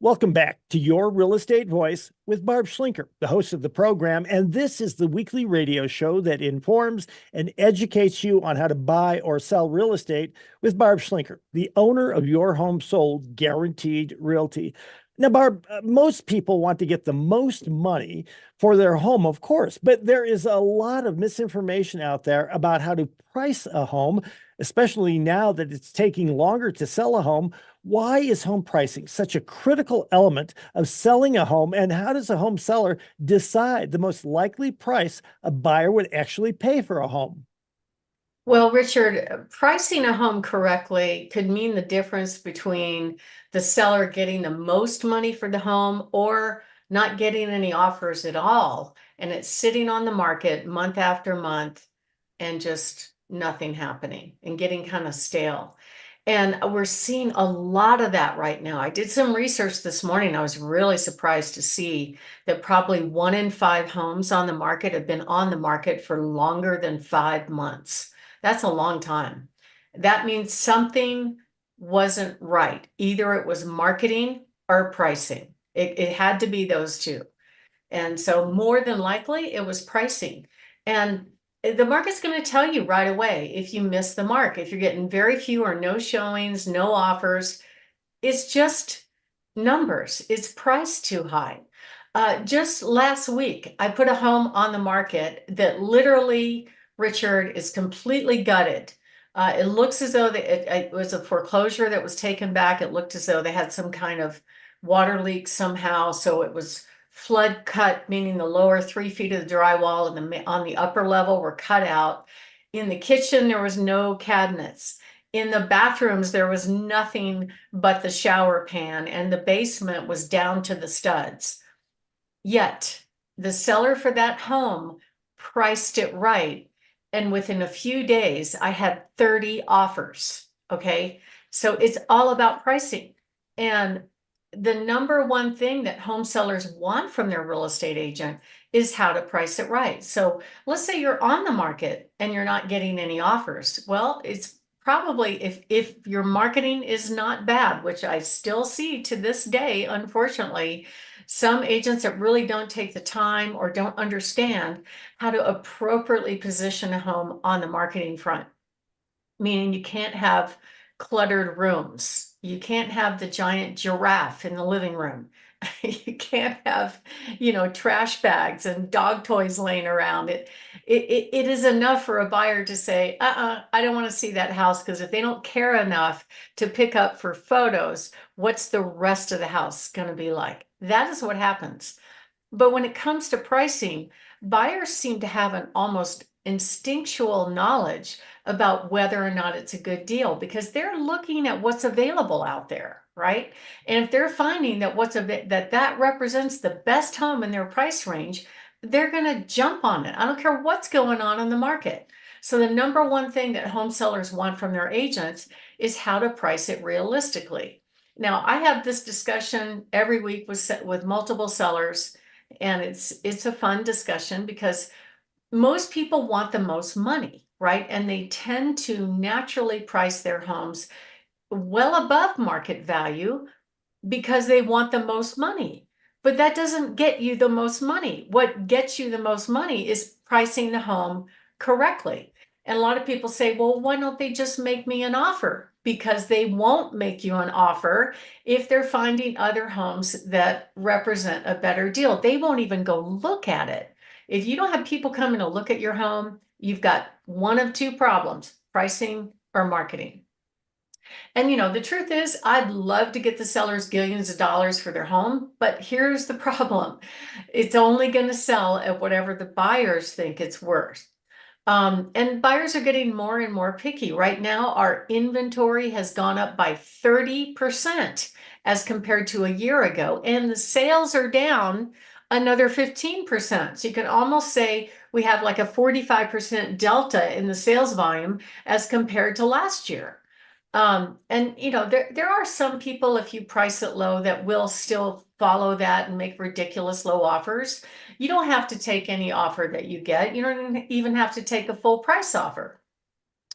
Welcome back to Your Real Estate Voice with Barb Schlinker, the host of the program. And this is the weekly radio show that informs and educates you on how to buy or sell real estate with Barb Schlinker, the owner of Your Home Sold Guaranteed Realty. Now, Barb, most people want to get the most money for their home, of course, but there is a lot of misinformation out there about how to price a home, especially now that it's taking longer to sell a home. Why is home pricing such a critical element of selling a home, and how does a home seller decide the most likely price a buyer would actually pay for a home? Well, Richard, pricing a home correctly could mean the difference between the seller getting the most money for the home or not getting any offers at all. And it's sitting on the market month after month and just nothing happening and getting kind of stale. And we're seeing a lot of that right now. I did some research this morning. I was really surprised to see that probably 1 in 5 homes on the market have been on the market for longer than 5 months. That's a long time. That means something wasn't right. Either it was marketing or pricing. It had to be those two. And so more than likely it was pricing. And the market's going to tell you right away if you miss the mark. If you're getting very few or no showings, no offers, it's just numbers. It's priced too high. Just last week, I put a home on the market that literally, Richard, is completely gutted. It looks as though it was a foreclosure that was taken back. It looked as though they had some kind of water leak somehow. So it was flood cut, meaning the lower 3 feet of the drywall and on the upper level were cut out. In the kitchen, there was no cabinets. In the bathrooms, there was nothing but the shower pan, and the basement was down to the studs. Yet the seller for that home priced it right. And within a few days, I had 30 offers. Okay. So it's all about pricing. And the number one thing that home sellers want from their real estate agent is how to price it right. So let's say you're on the market and you're not getting any offers. Well, it's probably if your marketing is not bad, which I still see to this day, unfortunately, some agents that really don't take the time or don't understand how to appropriately position a home on the marketing front, meaning you can't have cluttered rooms. You can't have the giant giraffe in the living room. You can't have, trash bags and dog toys laying around. It is enough for a buyer to say, I don't want to see that house, because if they don't care enough to pick up for photos, what's the rest of the house going to be like? That is what happens. But when it comes to pricing, buyers seem to have an almost instinctual knowledge about whether or not it's a good deal, because they're looking at what's available out there, right? And if they're finding that that represents the best home in their price range, they're going to jump on it. I don't care what's going on in the market. So the number one thing that home sellers want from their agents is how to price it realistically. Now, I have this discussion every week with multiple sellers, and it's a fun discussion because most people want the most money, right? And they tend to naturally price their homes well above market value because they want the most money. But that doesn't get you the most money. What gets you the most money is pricing the home correctly. And a lot of people say, well, why don't they just make me an offer? Because they won't make you an offer if they're finding other homes that represent a better deal. They won't even go look at it. If you don't have people coming to look at your home, you've got one of two problems: pricing or marketing. And the truth is, I'd love to get the sellers billions of dollars for their home, but here's the problem. It's only going to sell at whatever the buyers think it's worth. And buyers are getting more and more picky. Right now, our inventory has gone up by 30% as compared to a year ago, and the sales are down another 15%. So you can almost say we have like a 45% delta in the sales volume as compared to last year. And there are some people, if you price it low, that will still follow that and make ridiculous low offers. You don't have to take any offer that you get. You don't even have to take a full price offer.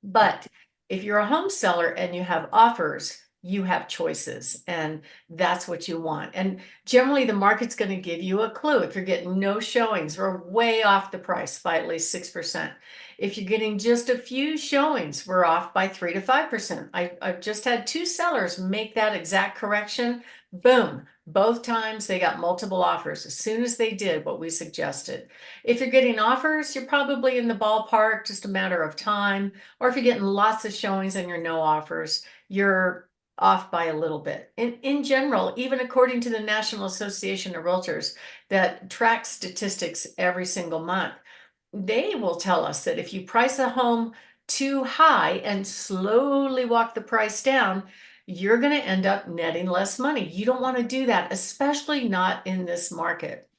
But if you're a home seller and you have offers, you have choices, and that's what you want. And generally the market's going to give you a clue. If you're getting no showings, we're way off the price by at least 6%. If you're getting just a few showings, we're off by 3 to 5%. I've just had 2 sellers make that exact correction. Boom. Both times they got multiple offers as soon as they did what we suggested. If you're getting offers, you're probably in the ballpark, just a matter of time. Or if you're getting lots of showings and you're no offers, you're off by a little bit. In general, even according to the National Association of Realtors that tracks statistics every single month, they will tell us that if you price a home too high and slowly walk the price down, you're going to end up netting less money. You don't want to do that, especially not in this market.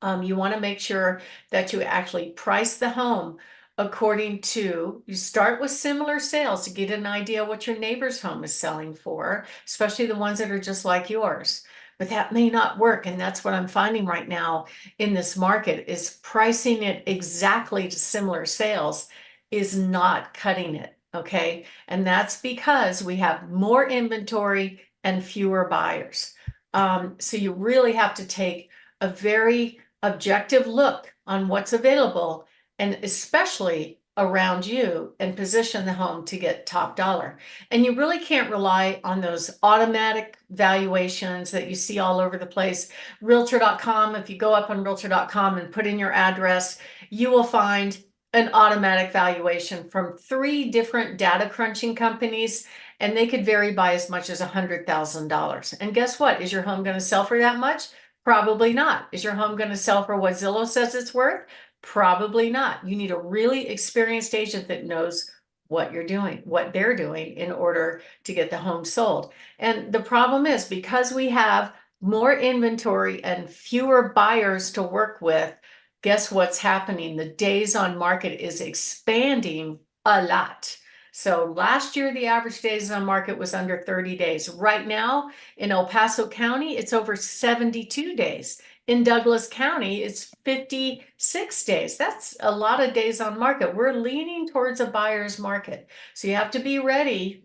You want to make sure that you actually price the home according to, you start with similar sales to get an idea what your neighbor's home is selling for, especially the ones that are just like yours. But that may not work. And that's what I'm finding right now in this market, is pricing it exactly to similar sales is not cutting it. Okay. And that's because we have more inventory and fewer buyers. So you really have to take a very objective look on what's available, and especially around you, and position the home to get top dollar. And you really can't rely on those automatic valuations that you see all over the place. Realtor.com, if you go up on Realtor.com and put in your address, you will find an automatic valuation from 3 different data crunching companies, and they could vary by as much as $100,000. And guess what? Is your home going to sell for that much? Probably not. Is your home going to sell for what Zillow says it's worth? Probably not. You need a really experienced agent that knows what you're doing, what they're doing in order to get the home sold. And the problem is, because we have more inventory and fewer buyers to work with, guess what's happening? The days on market is expanding a lot. So last year, the average days on market was under 30 days. Right now, in El Paso County, it's over 72 days. In Douglas County, it's 56 days. That's a lot of days on market. We're leaning towards a buyer's market. So you have to be ready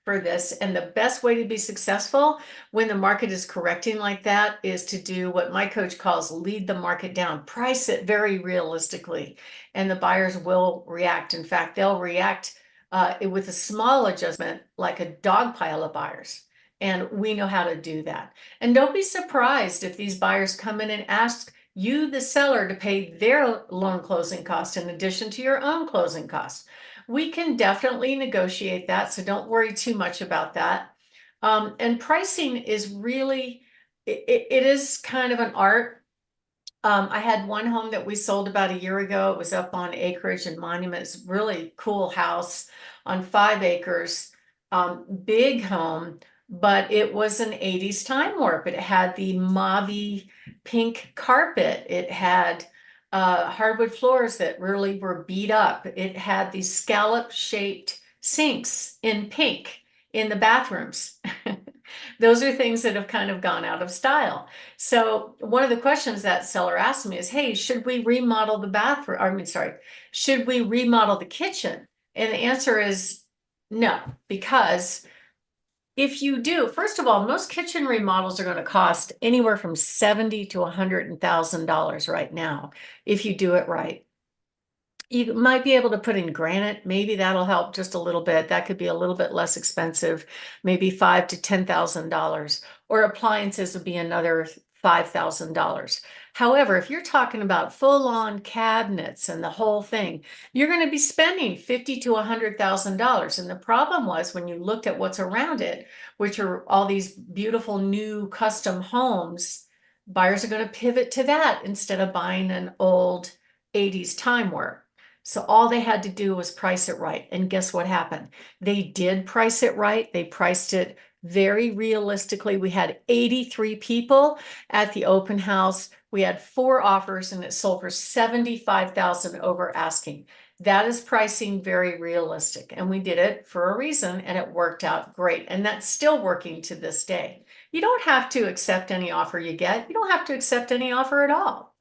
for this. And the best way to be successful when the market is correcting like that is to do what my coach calls lead the market down. Price it very realistically, and the buyers will react. In fact, they'll react with a small adjustment, like a dog pile of buyers. And we know how to do that. And don't be surprised if these buyers come in and ask you, the seller, to pay their loan closing costs in addition to your own closing costs. We can definitely negotiate that, so don't worry too much about that. And pricing is really, it is kind of an art. I had one home that we sold about a year ago. It was up on acreage and Monument. It's a really cool house on 5 acres, big home, but it was an 80s time warp. It had the mauve pink carpet. It had hardwood floors that really were beat up. It had these scallop shaped sinks in pink in the bathrooms. Those are things that have kind of gone out of style. So one of the questions that seller asked me is, hey, should we remodel the bathroom? I mean, sorry, should we remodel the kitchen? And the answer is no, because if you do, first of all, most kitchen remodels are going to cost anywhere from $70,000 to $100,000 right now, if you do it right. You might be able to put in granite. Maybe that'll help just a little bit. That could be a little bit less expensive, maybe $5,000 to $10,000. Or appliances would be another $5,000. However, if you're talking about full-on cabinets and the whole thing, you're going to be spending $50,000 to $100,000. And the problem was, when you looked at what's around it, which are all these beautiful new custom homes, buyers are going to pivot to that instead of buying an old 80s time warp. So all they had to do was price it right. And guess what happened? They did price it right. They priced it very realistically. We had 83 people at the open house. We had 4 offers, and it sold for $75,000 over asking. That is pricing very realistic. And we did it for a reason, and it worked out great. And that's still working to this day. You don't have to accept any offer you get. You don't have to accept any offer at all.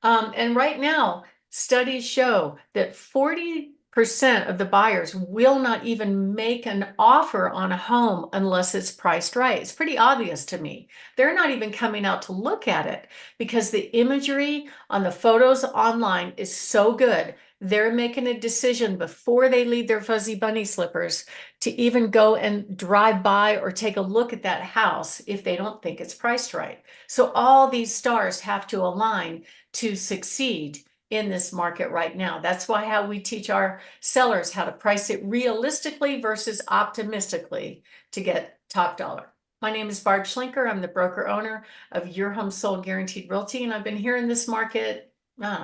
And right now, studies show that 40 of the buyers will not even make an offer on a home unless it's priced right. It's pretty obvious to me. They're not even coming out to look at it because the imagery on the photos online is so good. They're making a decision before they leave their fuzzy bunny slippers to even go and drive by or take a look at that house if they don't think it's priced right. So all these stars have to align to succeed in this market right now. That's why how we teach our sellers how to price it realistically versus optimistically to get top dollar. My name is Barb Schlinker. I'm the broker owner of Your Home Sold Guaranteed Realty, and I've been here in this market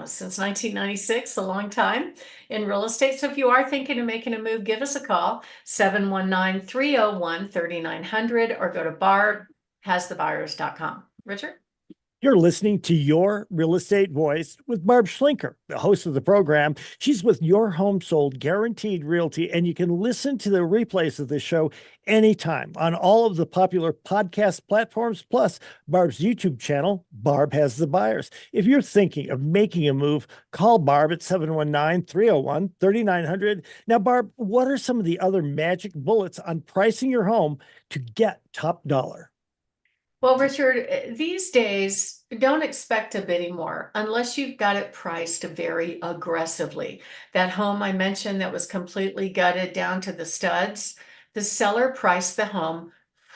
since 1996, a long time in real estate. So if you are thinking of making a move, give us a call, 719-301-3900, or go to barbhasthebuyers.com. Richard? You're listening to Your Real Estate Voice with Barb Schlinker, the host of the program. She's with Your Home Sold Guaranteed Realty, and you can listen to the replays of the show anytime on all of the popular podcast platforms, plus Barb's YouTube channel, Barb Has the Buyers. If you're thinking of making a move, call Barb at 719-301-3900. Now, Barb, what are some of the other magic bullets on pricing your home to get top dollar? Well, Richard, these days, don't expect a bidding war unless you've got it priced very aggressively. That home I mentioned that was completely gutted down to the studs, the seller priced the home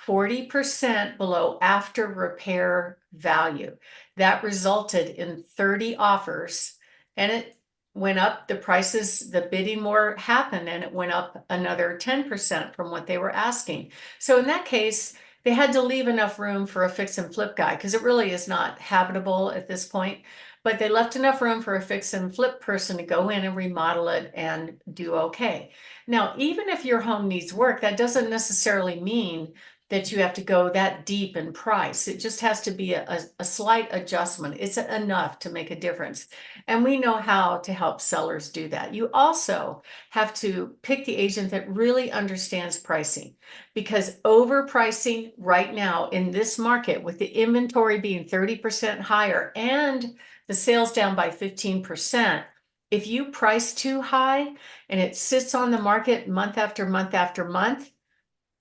40% below after repair value. That resulted in 30 offers, and it went up. The prices, the bidding war happened, and it went up another 10% from what they were asking. So in that case, they had to leave enough room for a fix and flip guy because it really is not habitable at this point. But they left enough room for a fix and flip person to go in and remodel it and do okay. Now, even if your home needs work, that doesn't necessarily mean that you have to go that deep in price. It just has to be a slight adjustment. It's enough to make a difference. And we know how to help sellers do that. You also have to pick the agent that really understands pricing, because overpricing right now in this market, with the inventory being 30% higher and the sales down by 15%, if you price too high and it sits on the market month after month after month,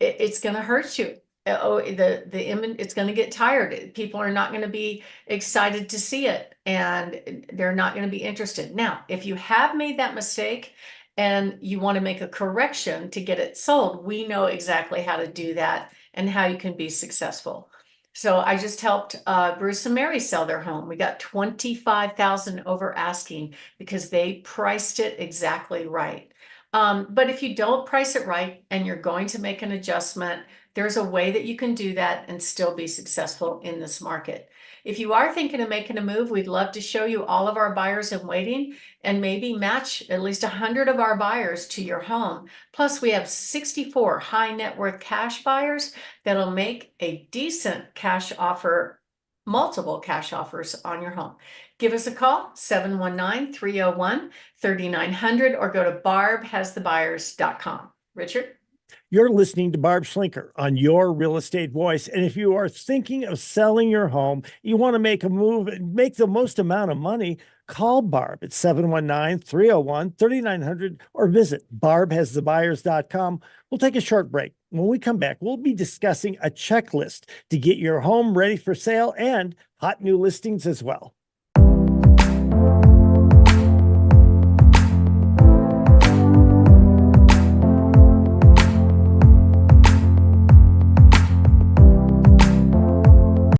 it's going to hurt you. It's going to get tired. People are not going to be excited to see it, and they're not going to be interested. Now, if you have made that mistake and you want to make a correction to get it sold, we know exactly how to do that and how you can be successful. So I just helped Bruce and Mary sell their home. We got $25,000 over asking because they priced it exactly right. But if you don't price it right and you're going to make an adjustment, there's a way that you can do that and still be successful in this market. If you are thinking of making a move, we'd love to show you all of our buyers in waiting and maybe match at least 100 of our buyers to your home. Plus, we have 64 high net worth cash buyers that'll make a decent cash offer, multiple cash offers on your home. Give us a call, 719-301-3900, or go to barbhasthebuyers.com. Richard? You're listening to Barb Schlinker on Your Real Estate Voice. And if you are thinking of selling your home, you want to make a move and make the most amount of money, call Barb at 719-301-3900 or visit barbhasthebuyers.com. We'll take a short break. When we come back, we'll be discussing a checklist to get your home ready for sale and hot new listings as well.